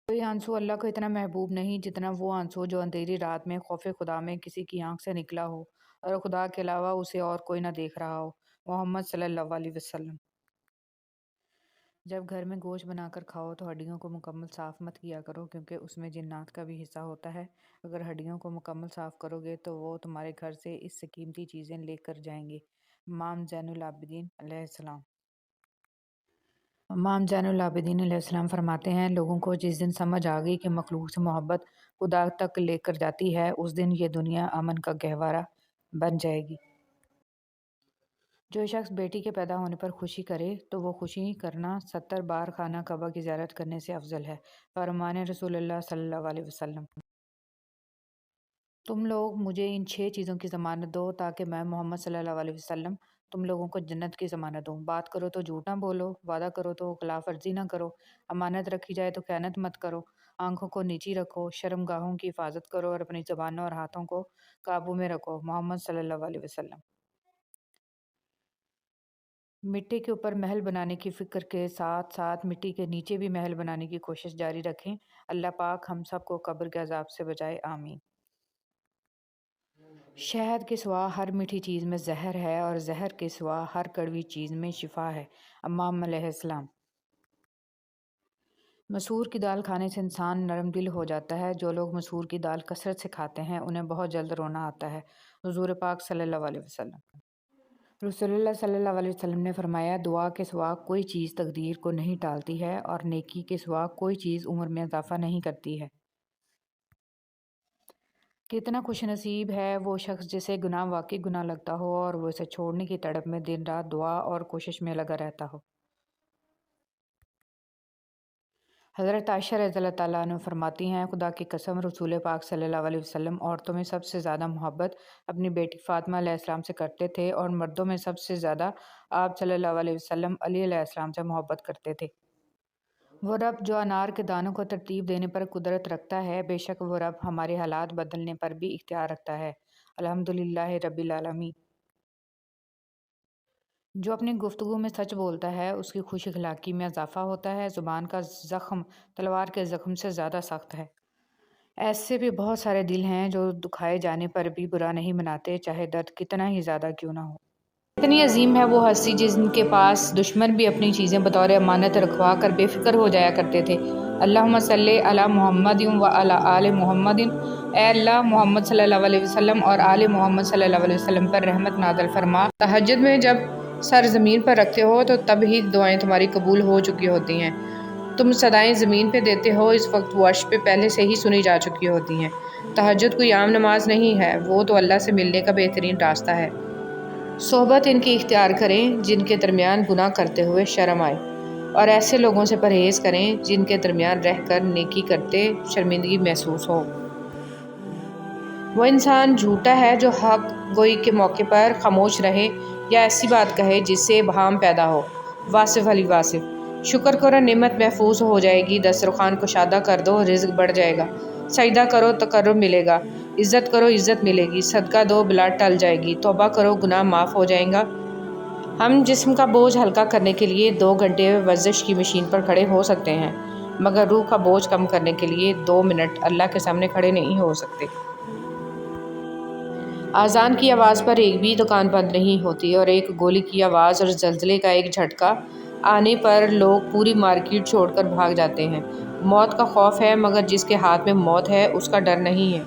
کوئی آنسو اللہ کو اتنا محبوب نہیں جتنا وہ آنسو جو اندھیری رات میں خوف خدا میں کسی کی آنکھ سے نکلا ہو اور خدا کے علاوہ اسے اور کوئی نہ دیکھ رہا ہو۔ محمد صلی اللہ علیہ وسلم۔ جب گھر میں گوشت بنا کر کھاؤ تو ہڈیوں کو مکمل صاف مت کیا کرو، کیونکہ اس میں جنات کا بھی حصہ ہوتا ہے۔ اگر ہڈیوں کو مکمل صاف کرو گے تو وہ تمہارے گھر سے اس سے قیمتی چیزیں لے کر جائیں گے۔ امام زین العابدین علیہ السلام۔ امام زین العابدین علیہ السلام فرماتے ہیں، لوگوں کو جس دن سمجھ آ گئی کہ مخلوق سے محبت خدا تک لے کر جاتی ہے، اس دن یہ دنیا امن کا گہوارہ بن جائے گی۔ جو شخص بیٹی کے پیدا ہونے پر خوشی کرے تو وہ خوشی کرنا 70 بار خانہ کعبہ کی زیارت کرنے سے افضل ہے۔ فرمان رسول اللہ صلی اللہ علیہ وسلم۔ تم لوگ مجھے ان 6 چیزوں کی ضمانت دو تاکہ میں محمد صلی اللہ علیہ وسلم تم لوگوں کو جنت کی ضمانت دوں۔ بات کرو تو جھوٹ نہ بولو، وعدہ کرو تو خلاف ورزی نہ کرو، امانت رکھی جائے تو خیانت مت کرو، آنکھوں کو نیچی رکھو، شرم گاہوں کی حفاظت کرو اور اپنی زبانوں اور ہاتھوں کو قابو میں رکھو۔ محمد صلی اللہ علیہ وسلم۔ مٹی کے اوپر محل بنانے کی فکر کے ساتھ ساتھ مٹی کے نیچے بھی محل بنانے کی کوشش جاری رکھیں۔ اللہ پاک ہم سب کو قبر کے عذاب سے بچائے، آمین۔ شہد کے سوا ہر میٹھی چیز میں زہر ہے اور زہر کے سوا ہر کڑوی چیز میں شفا ہے۔ امام علیہ السلام۔ مسور کی دال کھانے سے انسان نرم دل ہو جاتا ہے۔ جو لوگ مسور کی دال کثرت سے کھاتے ہیں انہیں بہت جلد رونا آتا ہے۔ حضور پاک صلی اللہ علیہ وسلم۔ رسول اللہ صلی اللہ علیہ وسلم نے فرمایا، دعا کے سوا کوئی چیز تقدیر کو نہیں ٹالتی ہے اور نیکی کے سوا کوئی چیز عمر میں اضافہ نہیں کرتی ہے۔ کتنا خوش نصیب ہے وہ شخص جسے گناہ واقعی گناہ لگتا ہو اور وہ اسے چھوڑنے کی تڑپ میں دن رات دعا اور کوشش میں لگا رہتا ہو۔ حضرت عائشہ رضی اللہ تعالیٰ عنہ فرماتی ہیں، خدا کی قسم رسول پاک صلی اللہ علیہ وسلم عورتوں میں سب سے زیادہ محبت اپنی بیٹی فاطمہ علیہ السلام سے کرتے تھے اور مردوں میں سب سے زیادہ آپ صلی اللہ علیہ وسلم علی علیہ السلام سے محبت کرتے تھے۔ وہ رب جو انار کے دانوں کو ترتیب دینے پر قدرت رکھتا ہے، بے شک وہ رب ہمارے حالات بدلنے پر بھی اختیار رکھتا ہے۔ الحمدللہ رب العالمین۔ جو اپنی گفتگو میں سچ بولتا ہے اس کی خوش اخلاقی میں اضافہ ہوتا ہے۔ زبان کا زخم تلوار کے زخم سے زیادہ سخت ہے۔ ایسے بھی بہت سارے دل ہیں جو دکھائے جانے پر بھی برا نہیں مناتے، چاہے درد کتنا ہی زیادہ کیوں نہ ہو۔ اتنی عظیم ہے وہ ہستی جن کے پاس دشمن بھی اپنی چیزیں بطور امانت رکھوا کر بے فکر ہو جایا کرتے تھے۔ اللہم صلی علی محمد و علی آل محمد۔ اے اللہ محمد صلی اللہ علیہ وسلم اور آل محمد صلی اللہ علیہ وسلم پر رحمت نازل فرما۔ تہجد میں جب سر زمین پر رکھتے ہو تو تب ہی دعائیں تمہاری قبول ہو چکی ہوتی ہیں۔ تم صدائیں زمین پہ دیتے ہو، اس وقت وہ عرش پہ پہلے سے ہی سنی جا چکی ہوتی ہیں۔ تہجد کوئی عام نماز نہیں ہے، وہ تو اللہ سے ملنے کا بہترین راستہ ہے۔ صحبت ان کی اختیار کریں جن کے درمیان گناہ کرتے ہوئے شرم آئے، اور ایسے لوگوں سے پرہیز کریں جن کے درمیان رہ کر نیکی کرتے شرمندگی محسوس ہو۔ وہ انسان جھوٹا ہے جو حق گوئی کے موقع پر خاموش رہے یا ایسی بات کہے جس سے ابہام پیدا ہو۔ واصف علی واصف۔ شکر کرو نعمت محفوظ ہو جائے گی، دسترخوان کشادہ کر دو رزق بڑھ جائے گا، سجدہ کرو تقرب ملے گا، عزت کرو عزت ملے گی، صدقہ دو بلا ٹل جائے گی، توبہ کرو گناہ معاف ہو جائیں گا۔ ہم جسم کا بوجھ ہلکا کرنے کے لیے 2 گھنٹے ورزش کی مشین پر کھڑے ہو سکتے ہیں، مگر روح کا بوجھ کم کرنے کے لیے 2 منٹ اللہ کے سامنے کھڑے نہیں ہو سکتے۔ اذان کی آواز پر ایک بھی دکان بند نہیں ہوتی اور ایک گولی کی آواز اور زلزلے کا ایک جھٹکا آنے پر لوگ پوری مارکیٹ چھوڑ کر بھاگ جاتے ہیں۔ موت کا خوف ہے مگر جس کے ہاتھ میں موت ہے اس کا ڈر نہیں ہے۔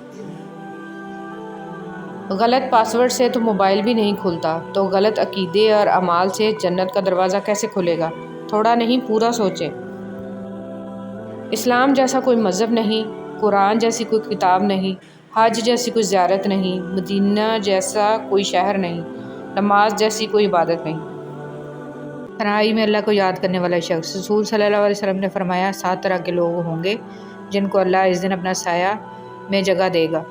غلط پاس ورڈ سے تو موبائل بھی نہیں کھلتا، تو غلط عقیدے اور اعمال سے جنت کا دروازہ کیسے کھلے گا؟ تھوڑا نہیں پورا سوچیں۔ اسلام جیسا کوئی مذہب نہیں، قرآن جیسی کوئی کتاب نہیں، حج جیسی کوئی زیارت نہیں، مدینہ جیسا کوئی شہر نہیں، نماز جیسی کوئی عبادت نہیں۔ تنہائی میں اللہ کو یاد کرنے والا شخص۔ رسول صلی اللہ علیہ وسلم نے فرمایا 7 طرح کے لوگ ہوں گے جن کو اللہ اس دن اپنا سایہ میں جگہ دے گا،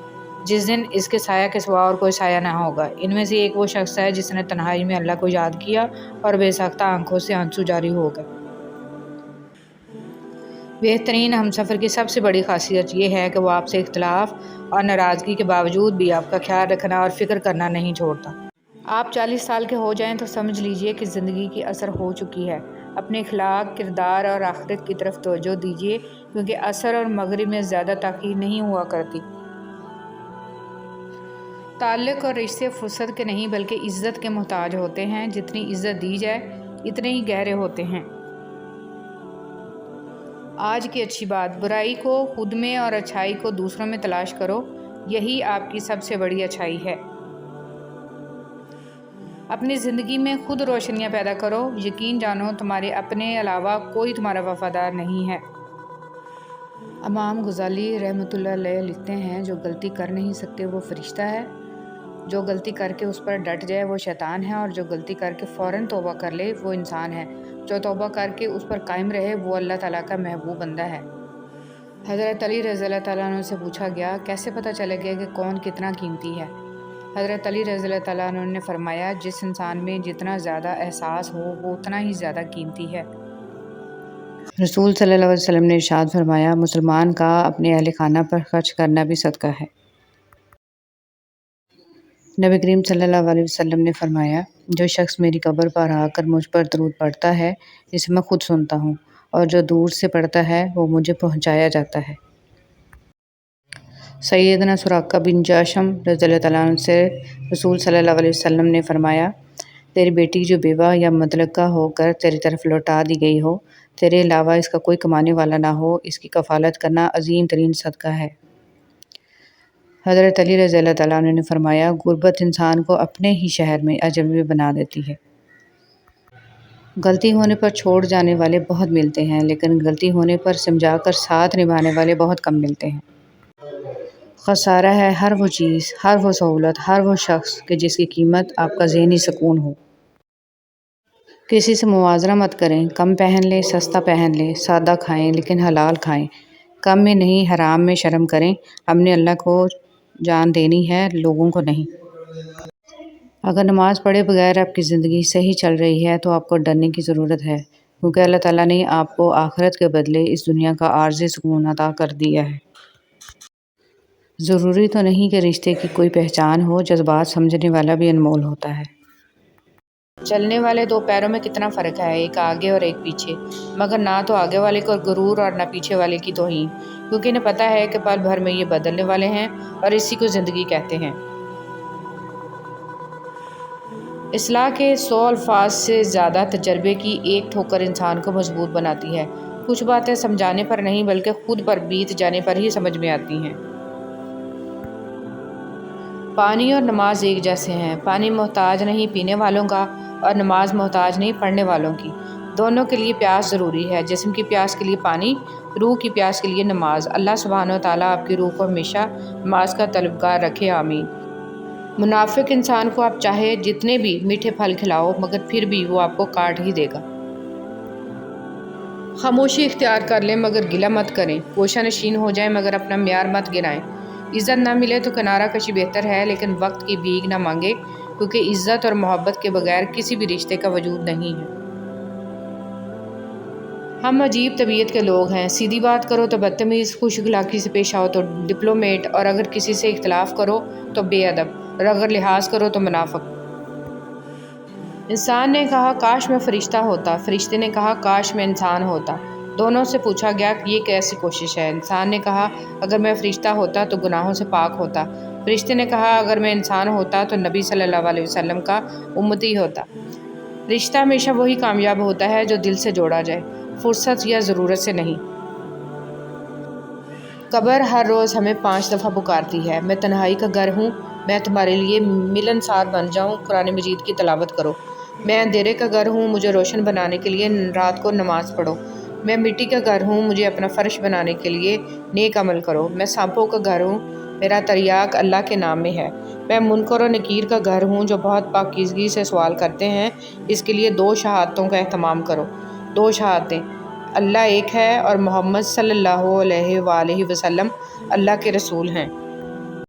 جس دن اس کے سایہ کے سوا اور کوئی سایہ نہ ہوگا۔ ان میں سے ایک وہ شخص ہے جس نے تنہائی میں اللہ کو یاد کیا اور بے ساختہ آنکھوں سے آنسو جاری ہو گئے۔ بہترین ہمسفر کی سب سے بڑی خاصیت یہ ہے کہ وہ آپ سے اختلاف اور ناراضگی کے باوجود بھی آپ کا خیال رکھنا اور فکر کرنا نہیں چھوڑتا۔ آپ 40 سال کے ہو جائیں تو سمجھ لیجئے کہ زندگی کی اثر ہو چکی ہے۔ اپنے اخلاق، کردار اور آخرت کی طرف توجہ دیجئے، کیونکہ عصر اور مغرب میں زیادہ تاخیر نہیں ہوا کرتی۔ تعلق اور رشتے فرصت کے نہیں بلکہ عزت کے محتاج ہوتے ہیں۔ جتنی عزت دی جائے اتنے ہی گہرے ہوتے ہیں۔ آج کی اچھی بات، برائی کو خود میں اور اچھائی کو دوسروں میں تلاش کرو، یہی آپ کی سب سے بڑی اچھائی ہے۔ اپنی زندگی میں خود روشنیاں پیدا کرو، یقین جانو تمہارے اپنے علاوہ کوئی تمہارا وفادار نہیں ہے۔ امام غزالی رحمۃ اللہ علیہ لکھتے ہیں، جو غلطی کر نہیں سکتے وہ فرشتہ ہے، جو غلطی کر کے اس پر ڈٹ جائے وہ شیطان ہے، اور جو غلطی کر کے فوراً توبہ کر لے وہ انسان ہے، جو توبہ کر کے اس پر قائم رہے وہ اللہ تعالیٰ کا محبوب بندہ ہے۔ حضرت علی رضی اللہ تعالیٰ عنہ سے پوچھا گیا، کیسے پتہ چلے گا کہ کون کتنا قیمتی ہے؟ حضرت علی رضی اللہ تعالیٰ عنہ نے فرمایا، جس انسان میں جتنا زیادہ احساس ہو وہ اتنا ہی زیادہ قیمتی ہے۔ رسول صلی اللہ علیہ وسلم نے ارشاد فرمایا، مسلمان کا اپنے اہل خانہ پر خرچ کرنا بھی صدقہ ہے۔ نبی کریم صلی اللہ علیہ وسلم نے فرمایا، جو شخص میری قبر پر آ کر مجھ پر درود پڑھتا ہے جسے میں خود سنتا ہوں، اور جو دور سے پڑھتا ہے وہ مجھے پہنچایا جاتا ہے۔ سیدنا سراقہ بن جاشم رضی اللہ تعالیٰ عنہ سے رسول صلی اللہ علیہ وسلم نے فرمایا، تیری بیٹی جو بیوہ یا مطلقہ ہو کر تیری طرف لوٹا دی گئی ہو، تیرے علاوہ اس کا کوئی کمانے والا نہ ہو، اس کی کفالت کرنا عظیم ترین صدقہ ہے۔ حضرت علی رضی اللہ تعالیٰ عنہ نے فرمایا، غربت انسان کو اپنے ہی شہر میں اجنبی بنا دیتی ہے۔ غلطی ہونے پر چھوڑ جانے والے بہت ملتے ہیں، لیکن غلطی ہونے پر سمجھا کر ساتھ نبھانے والے بہت کم ملتے ہیں۔ خسارہ ہے ہر وہ چیز، ہر وہ سہولت، ہر وہ شخص کہ جس کی قیمت آپ کا ذہنی سکون ہو۔ کسی سے موازنہ مت کریں، کم پہن لیں، سستا پہن لیں، سادہ کھائیں لیکن حلال کھائیں، کم میں نہیں حرام میں شرم کریں۔ ہم نے اللہ کو جان دینی ہے، لوگوں کو نہیں۔ اگر نماز پڑھے بغیر آپ کی زندگی صحیح چل رہی ہے تو آپ کو ڈرنے کی ضرورت ہے، کیونکہ اللہ تعالیٰ نے آپ کو آخرت کے بدلے اس دنیا کا عارضی سکون عطا کر دیا ہے۔ ضروری تو نہیں کہ رشتے کی کوئی پہچان ہو، جذبات سمجھنے والا بھی انمول ہوتا ہے۔ چلنے والے 2 پیروں میں کتنا فرق ہے، ایک آگے اور ایک پیچھے، مگر نہ تو آگے والے کو غرور اور نہ پیچھے والے کی توہین، کیونکہ انہیں پتہ ہے کہ پل بھر میں یہ بدلنے والے ہیں اور اسی کو زندگی کہتے ہیں۔ اصلاح کے 100 الفاظ سے زیادہ تجربے کی ایک ٹھوکر انسان کو مضبوط بناتی ہے۔ کچھ باتیں سمجھانے پر نہیں بلکہ خود پر بیت جانے پر ہی سمجھ میں آتی ہیں۔ پانی اور نماز ایک جیسے ہیں۔ پانی محتاج نہیں پینے والوں کا اور نماز محتاج نہیں پڑھنے والوں کی۔ دونوں کے لیے پیاس ضروری ہے، جسم کی پیاس کے لیے پانی، روح کی پیاس کے لیے نماز۔ اللہ سبحانہ وتعالیٰ آپ کی روح کو ہمیشہ نماز کا طلبگار رکھے، آمین۔ منافق انسان کو آپ چاہے جتنے بھی میٹھے پھل کھلاؤ مگر پھر بھی وہ آپ کو کاٹ ہی دے گا۔ خاموشی اختیار کر لیں مگر گلہ مت کریں، گوشہ نشین ہو جائیں مگر اپنا معیار مت گرائیں۔ عزت نہ ملے تو کنارہ کشی بہتر ہے، لیکن وقت کی بھیک نہ مانگے، کیونکہ عزت اور محبت کے بغیر کسی بھی رشتے کا وجود نہیں ہے۔ ہم عجیب طبیعت کے لوگ ہیں، سیدھی بات کرو تو بدتمیز، خوش اخلاقی سے پیش آؤ تو ڈپلومیٹ، اور اگر کسی سے اختلاف کرو تو بے ادب، اور اگر لحاظ کرو تو منافق۔ انسان نے کہا کاش میں فرشتہ ہوتا، فرشتے نے کہا کاش میں انسان ہوتا۔ دونوں سے پوچھا گیا کہ یہ کیسی کوشش ہے؟ انسان نے کہا اگر میں فرشتہ ہوتا تو گناہوں سے پاک ہوتا، فرشتے نے کہا اگر میں انسان ہوتا تو نبی صلی اللہ علیہ وسلم کا امتی ہوتا۔ رشتہ ہمیشہ وہی کامیاب ہوتا ہے جو دل سے جوڑا جائے، فرصت یا ضرورت سے نہیں۔ قبر ہر روز ہمیں 5 دفعہ پکارتی ہے، میں تنہائی کا گھر ہوں، میں تمہارے لیے ملنسار بن جاؤں، قرآن مجید کی تلاوت کرو۔ میں اندھیرے کا گھر ہوں، مجھے روشن بنانے کے لیے رات کو نماز پڑھو۔ میں مٹی کا گھر ہوں، مجھے اپنا فرش بنانے کے لیے نیک عمل کرو۔ میں سانپوں کا گھر ہوں، میرا تریاق اللہ کے نام میں ہے۔ میں منکر و نکیر کا گھر ہوں جو بہت پاکیزگی سے سوال کرتے ہیں، اس کے لیے 2 شہادتوں کا اہتمام کرو۔ 2 شہادتیں، اللہ ایک ہے اور محمد صلی اللہ علیہ وآلہ وسلم اللہ کے رسول ہیں۔